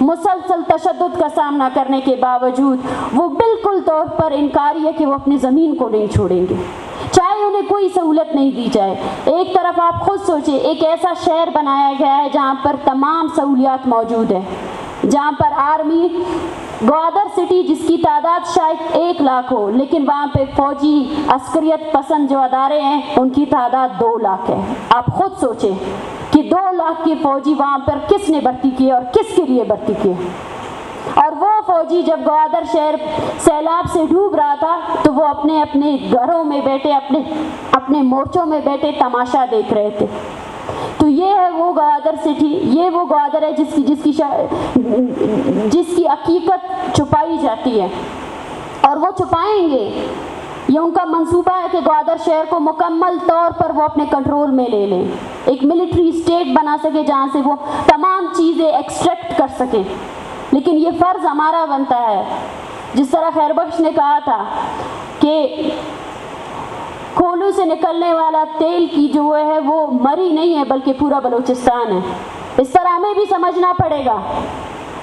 مسلسل تشدد کا سامنا کرنے کے باوجود وہ بالکل طور پر انکاری ہے کہ وہ اپنی زمین کو نہیں چھوڑیں گے، چاہے انہیں کوئی سہولت نہیں دی جائے۔ ایک طرف آپ خود سوچیں، ایک ایسا شہر بنایا گیا ہے جہاں پر تمام سہولیات موجود ہیں، جہاں پر آرمی، گوادر سٹی جس کی تعداد شاید 1 لاکھ ہو، لیکن وہاں پہ فوجی عسکریت پسند جو ادارے ہیں ان کی تعداد 2 لاکھ ہے۔ آپ خود سوچیں کہ 2 لاکھ کے فوجی وہاں پر کس نے بھرتی کیے اور کس کے لیے بھرتی کیے؟ اور وہ فوجی جب گوادر شہر سیلاب سے ڈوب رہا تھا تو وہ اپنے اپنے گھروں میں بیٹھے، اپنے مورچوں میں بیٹھے تماشا دیکھ رہے تھے۔ تو یہ ہے وہ گوادر سٹی، یہ وہ گوادر ہے جس کی حقیقت چھپائی جاتی ہے، اور وہ چھپائیں گے۔ یہ ان کا منصوبہ ہے کہ گوادر شہر کو مکمل طور پر وہ اپنے کنٹرول میں لے لیں، ایک ملٹری اسٹیٹ بنا سکے جہاں سے وہ تمام چیزیں ایکسٹریکٹ کر سکیں۔ لیکن یہ فرض ہمارا بنتا ہے، جس طرح خیر بخش نے کہا تھا کہ کھولوں سے نکلنے والا تیل کی جو ہے وہ مری نہیں ہے بلکہ پورا بلوچستان ہے۔ اس طرح ہمیں بھی سمجھنا پڑے گا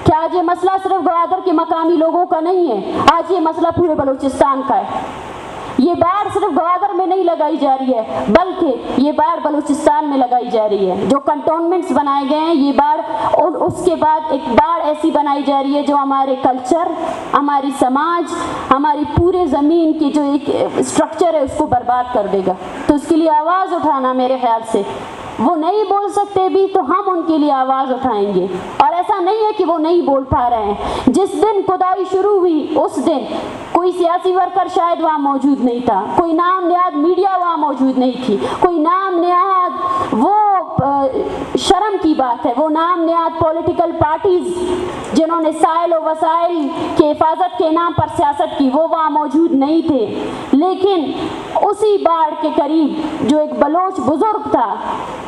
کہ آج یہ مسئلہ صرف گوادر کے مقامی لوگوں کا نہیں ہے، آج یہ مسئلہ پورے بلوچستان کا ہے۔ یہ باڑ صرف گوادر میں نہیں لگائی جا رہی ہے بلکہ یہ باڑ بلوچستان میں لگائی جا رہی ہے۔ جو کنٹونمنٹس بنائے گئے ہیں یہ باڑ، اور اس کے بعد ایک باڑ ایسی بنائی جا رہی ہے جو ہمارے کلچر، ہماری سماج، ہماری پورے زمین کی جو ایک اسٹرکچر ہے اس کو برباد کر دے گا۔ تو اس کے لیے آواز اٹھانا، میرے خیال سے وہ نہیں بول سکتے بھی تو ہم ان کے لیے آواز اٹھائیں گے۔ اور ایسا نہیں ہے کہ وہ نہیں بول پا رہے ہیں۔ جس دن کھدائی شروع ہوئی اس دن کوئی سیاسی ورکر شاید وہاں موجود نہیں تھا، کوئی نام نہاد میڈیا وہاں موجود نہیں تھی، کوئی نام نہاد، وہ شرم کی بات ہے، وہ نام نہاد پولیٹیکل پارٹیز جنہوں نے سائل و وسائل کے حفاظت کے نام پر سیاست کی وہ وہاں موجود نہیں تھے۔ لیکن اسی باڑ کے قریب جو ایک بلوچ بزرگ تھا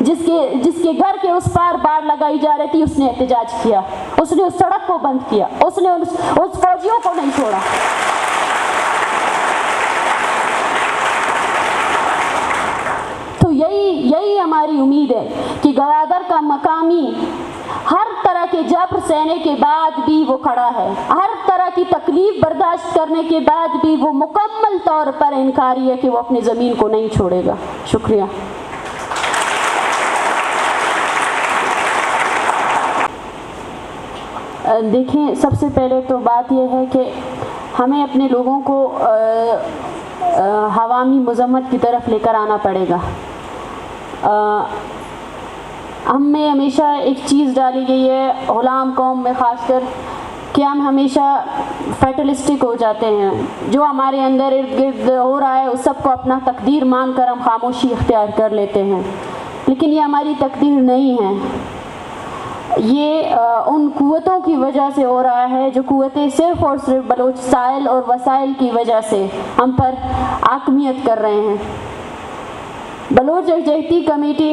جس کے گھر کے اس پار باڑ لگائی جا رہی تھی، اس نے احتجاج کیا، اس نے اس سڑک کو بند کیا، اس نے اس فوجیوں کو نہیں چھوڑا۔ تو یہی ہماری امید ہے کہ گوادر کا مقامی ہر طرح کے جبر سہنے کے بعد بھی وہ کھڑا ہے، ہر طرح کی تکلیف برداشت کرنے کے بعد بھی وہ مکمل طور پر انکاری ہے کہ وہ اپنی زمین کو نہیں چھوڑے گا۔ شکریہ۔ دیکھیں، سب سے پہلے تو بات یہ ہے کہ ہمیں اپنے لوگوں کو عوامی مذمت کی طرف لے کر آنا پڑے گا۔ ہم میں ہمیشہ ایک چیز ڈالی گئی ہے، غلام قوم میں خاص کر، کہ ہم ہمیشہ فیٹلسٹک ہو جاتے ہیں۔ جو ہمارے اندر ارد گرد ہو رہا ہے اس سب کو اپنا تقدیر مان کر ہم خاموشی اختیار کر لیتے ہیں، لیکن یہ ہماری تقدیر نہیں ہے۔ یہ ان قوتوں کی وجہ سے ہو رہا ہے جو قوتیں صرف اور صرف بلوچ سائل اور وسائل کی وجہ سے ہم پر حاکمیت کر رہے ہیں۔ بلوچ یکجہتی کمیٹی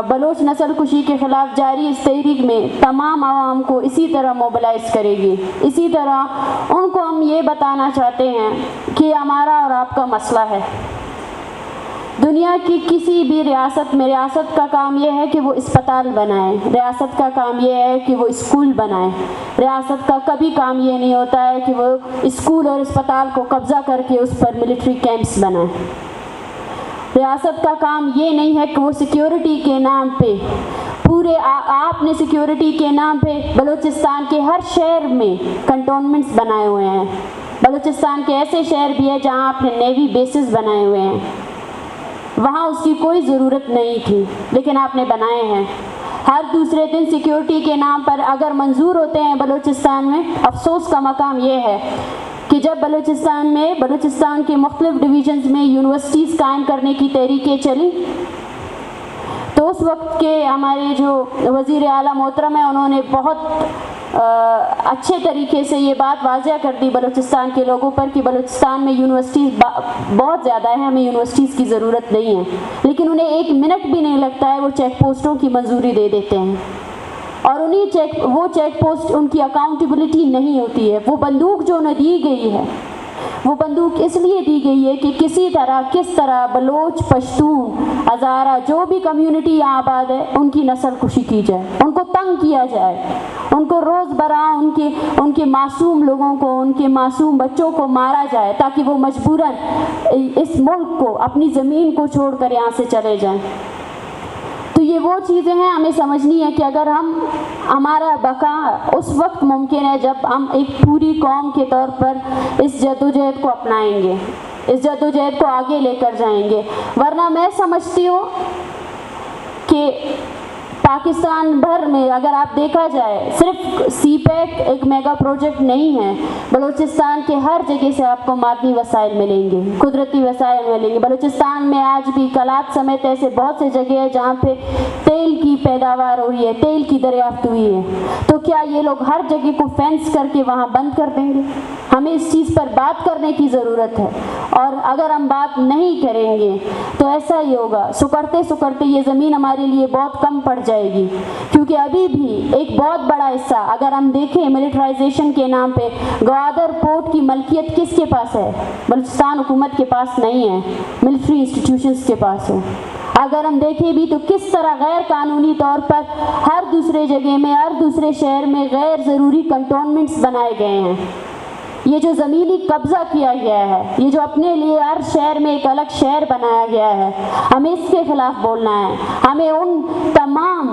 بلوچ نسل کشی کے خلاف جاری اس تحریک میں تمام عوام کو اسی طرح موبلائز کرے گی۔ اسی طرح ان کو ہم یہ بتانا چاہتے ہیں کہ ہمارا اور آپ کا مسئلہ ہے۔ دنیا کی کسی بھی ریاست میں ریاست کا کام یہ ہے کہ وہ اسپتال بنائے، ریاست کا کام یہ ہے کہ وہ اسکول بنائے، ریاست کا کبھی کام یہ نہیں ہوتا ہے کہ وہ اسکول اور اسپتال کو قبضہ کر کے اس پر ملٹری کیمپس بنائے۔ ریاست کا کام یہ نہیں ہے کہ وہ سیکیورٹی کے نام پہ آپ نے سیکیورٹی کے نام پہ بلوچستان کے ہر شہر میں کنٹونمنٹس بنائے ہوئے ہیں۔ بلوچستان کے ایسے شہر بھی ہیں جہاں آپ نے نیوی بیسز بنائے ہوئے ہیں، وہاں اس کی کوئی ضرورت نہیں تھی لیکن آپ نے بنائے ہیں۔ ہر دوسرے دن سیکیورٹی کے نام پر اگر منظور ہوتے ہیں بلوچستان میں، افسوس کا مقام یہ ہے کہ جب بلوچستان کے مختلف ڈویژنز میں یونیورسٹیز قائم کرنے کی تحریکیں چلی تو اس وقت کے ہمارے جو وزیر اعلیٰ محترم ہیں انہوں نے بہت اچھے طریقے سے یہ بات واضح کر دی بلوچستان کے لوگوں پر کہ بلوچستان میں یونیورسٹیز بہت زیادہ ہیں، ہمیں یونیورسٹیز کی ضرورت نہیں ہے، لیکن انہیں 1 منٹ بھی نہیں لگتا ہے، وہ چیک پوسٹوں کی منظوری دے دیتے ہیں، اور وہ چیک پوسٹ ان کی اکاؤنٹیبلٹی نہیں ہوتی ہے۔ وہ بندوق جو انہیں دی گئی ہے وہ بندوق اس لیے دی گئی ہے کہ کس طرح بلوچ، پشتون، ہزارہ جو بھی کمیونٹی یہاں آباد ہے ان کی نسل کشی کی جائے، ان کو تنگ کیا جائے، ان کو روز برآں ان کے معصوم لوگوں کو، ان کے معصوم بچوں کو مارا جائے تاکہ وہ مجبوراً اس ملک کو، اپنی زمین کو چھوڑ کر یہاں سے چلے جائیں۔ تو یہ وہ چیزیں ہیں ہمیں سمجھنی ہے کہ اگر ہمارا بقا اس وقت ممکن ہے جب ہم ایک پوری قوم کے طور پر اس جدوجہد کو اپنائیں گے، اس جدوجہد کو آگے لے کر جائیں گے، ورنہ میں سمجھتی ہوں کہ پاکستان بھر میں اگر آپ دیکھا جائے صرف سی پیک ایک میگا پروجیکٹ نہیں ہے، بلوچستان کے ہر جگہ سے آپ کو معدنی وسائل ملیں گے، قدرتی وسائل ملیں گے۔ بلوچستان میں آج بھی کلات سمیت ایسے بہت سے جگہ ہے جہاں پہ تیل کی پیداوار ہو رہی ہے، تیل کی دریافت ہوئی ہے، تو کیا یہ لوگ ہر جگہ کو فینس کر کے وہاں بند کر دیں گے؟ ہمیں اس چیز پر بات کرنے کی ضرورت ہے، اور اگر ہم بات نہیں کریں گے تو ایسا ہی ہوگا، سکڑتے سکڑتے یہ زمین ہمارے لیے بہت کم پڑ جائے گی، کیونکہ ابھی بھی ایک بہت بڑا حصہ اگر ہم دیکھیں ملٹرائزیشن کے نام پہ گوادر پورٹ کی ملکیت کس کے پاس ہے؟ بلوچستان حکومت کے پاس نہیں ہے، ملٹری انسٹیٹیوشنز کے پاس ہے۔ اگر ہم دیکھیں بھی تو کس طرح غیر قانونی طور پر ہر دوسرے جگہ میں، ہر دوسرے شہر میں غیر ضروری کنٹونمنٹس بنائے گئے ہیں۔ یہ جو زمینی قبضہ کیا گیا ہے، یہ جو اپنے لیے ہر شہر میں ایک الگ شہر بنایا گیا ہے، ہمیں اس کے خلاف بولنا ہے، ہمیں ان تمام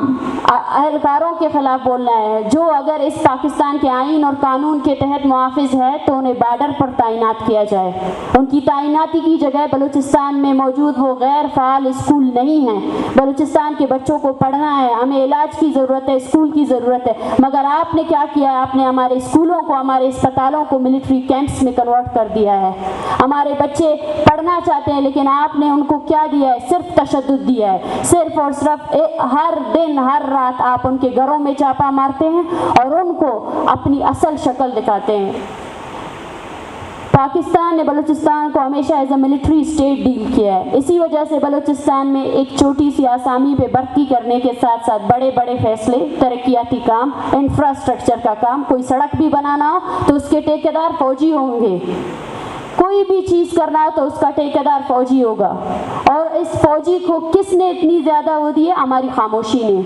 اہلکاروں کے خلاف بولنا ہے جو اگر اس پاکستان کے آئین اور قانون کے تحت محافظ ہے تو انہیں بارڈر پر تعینات کیا جائے۔ ان کی تعیناتی کی جگہ بلوچستان میں موجود وہ غیر فعال اسکول نہیں ہیں۔ بلوچستان کے بچوں کو پڑھنا ہے، ہمیں علاج کی ضرورت ہے، اسکول کی ضرورت ہے، مگر آپ نے کیا کیا ہے؟ آپ نے ہمارے اسکولوں کو، ہمارے اسپتالوں کو ملٹری کیمپس میں کنورٹ کر دیا ہے۔ ہمارے بچے پڑھنا چاہتے ہیں لیکن آپ نے ان کو کیا دیا ہے؟ صرف تشدد دیا ہے، صرف اور صرف ہر دن ہر رات آپ ان کے گھروں میں چھاپا مارتے ہیں اور ان کو اپنی اصل شکل دکھاتے ہیں۔ پاکستان نے بلوچستان کو ہمیشہ as a military state deal کیا ہے، اسی وجہ سے بلوچستان میں ایک چھوٹی سی آسامی پہ بھرتی کرنے کے ساتھ ساتھ بڑے بڑے فیصلے، ترقیاتی کام، انفراسٹرکچر کا کام، کوئی سڑک بھی بنانا ہو تو اس کے ٹھیکیدار فوجی ہوں گے، کوئی بھی چیز کرنا ہو تو اس کا ٹھیکیدار فوجی ہوگا۔ اور اس فوجی کو کس نے اتنی زیادہ وہ دی ہے؟ ہماری خاموشی نے،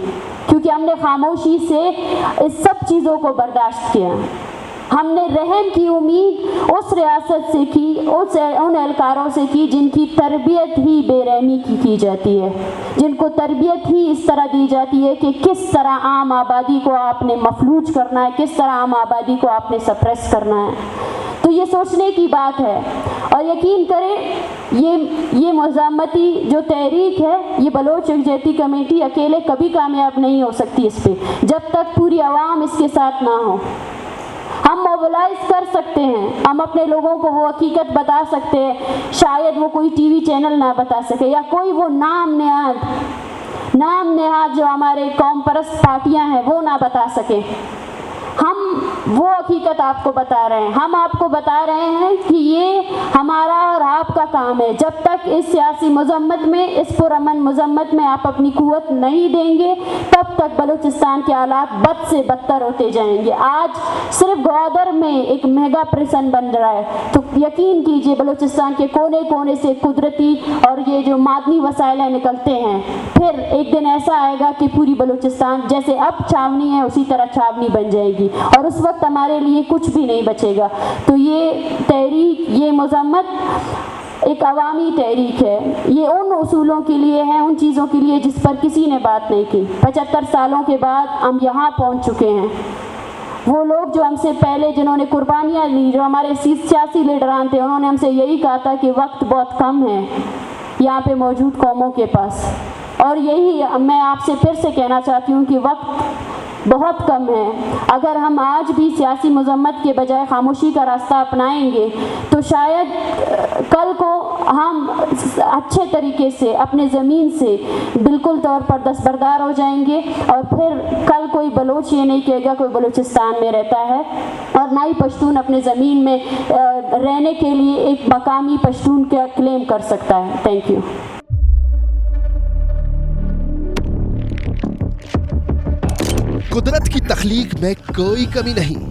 کیونکہ ہم نے خاموشی سے اس سب چیزوں کو برداشت کیا۔ ہم نے رحم کی امید اس ریاست سے کی، ان اہلکاروں سے کی جن کی تربیت ہی بے رحمی کی جاتی ہے، جن کو تربیت ہی اس طرح دی جاتی ہے کہ کس طرح عام آبادی کو آپ نے مفلوج کرنا ہے، کس طرح عام آبادی کو آپ نے سپریس کرنا ہے۔ تو یہ سوچنے کی بات ہے، اور یقین کریں یہ مزاحمتی جو تحریک ہے، یہ بلوچ یکجہتی کمیٹی اکیلے کبھی کامیاب نہیں ہو سکتی اس پہ، جب تک پوری عوام اس کے ساتھ نہ ہو۔ ہم موبلائز کر سکتے ہیں، ہم اپنے لوگوں کو وہ حقیقت بتا سکتے ہیں، شاید وہ کوئی ٹی وی چینل نہ بتا سکے، یا کوئی وہ نام نہاد جو ہمارے قوم پرست پارٹیاں ہیں وہ نہ بتا سکیں۔ ہم وہ حقیقت آپ کو بتا رہے ہیں، ہم آپ کو بتا رہے ہیں کہ یہ ہمارا اور آپ کا کام ہے۔ جب تک اس سیاسی مذمت میں، اس پرامن مذمت میں آپ اپنی قوت نہیں دیں گے، تب تک بلوچستان کے حالات بد سے بدتر ہوتے جائیں گے۔ آج صرف گوادر میں ایک میگا پریسن بن رہا ہے، تو یقین کیجئے بلوچستان کے کونے کونے سے قدرتی اور یہ جو معدنی وسائل نکلتے ہیں، پھر ایک دن ایسا آئے گا کہ پوری بلوچستان جیسے اب چھاونی ہے اسی طرح چھاونی بن جائے گی، اور اس وقت ہمارے لیے کچھ بھی نہیں بچے گا۔ تو یہ تحریک، یہ مذمت ایک عوامی تحریک ہے، یہ ان اصولوں کے لیے ہے، ان چیزوں کے لیے جس پر کسی نے بات نہیں کی۔ 75 سالوں کے بعد ہم یہاں پہنچ چکے ہیں۔ وہ لوگ جو ہم سے پہلے جنہوں نے قربانیاں لی، جو ہمارے سیاسی لیڈران تھے، انہوں نے ہم سے یہی کہا تھا کہ وقت بہت کم ہے یہاں پہ موجود قوموں کے پاس، اور یہی میں آپ سے پھر سے کہنا چاہتی ہوں کہ وقت بہت کم ہے۔ اگر ہم آج بھی سیاسی مذمت کے بجائے خاموشی کا راستہ اپنائیں گے تو شاید کل کو ہم اچھے طریقے سے اپنے زمین سے بالکل طور پر دستبردار ہو جائیں گے، اور پھر کل کوئی بلوچ یہ نہیں کہے گا کوئی بلوچستان میں رہتا ہے، اور نہ ہی پشتون اپنے زمین میں رہنے کے لیے ایک مقامی پشتون کا کلیم کر سکتا ہے۔ Thank you. قدرت کی تخلیق میں کوئی کمی نہیں،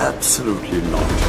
Absolutely not.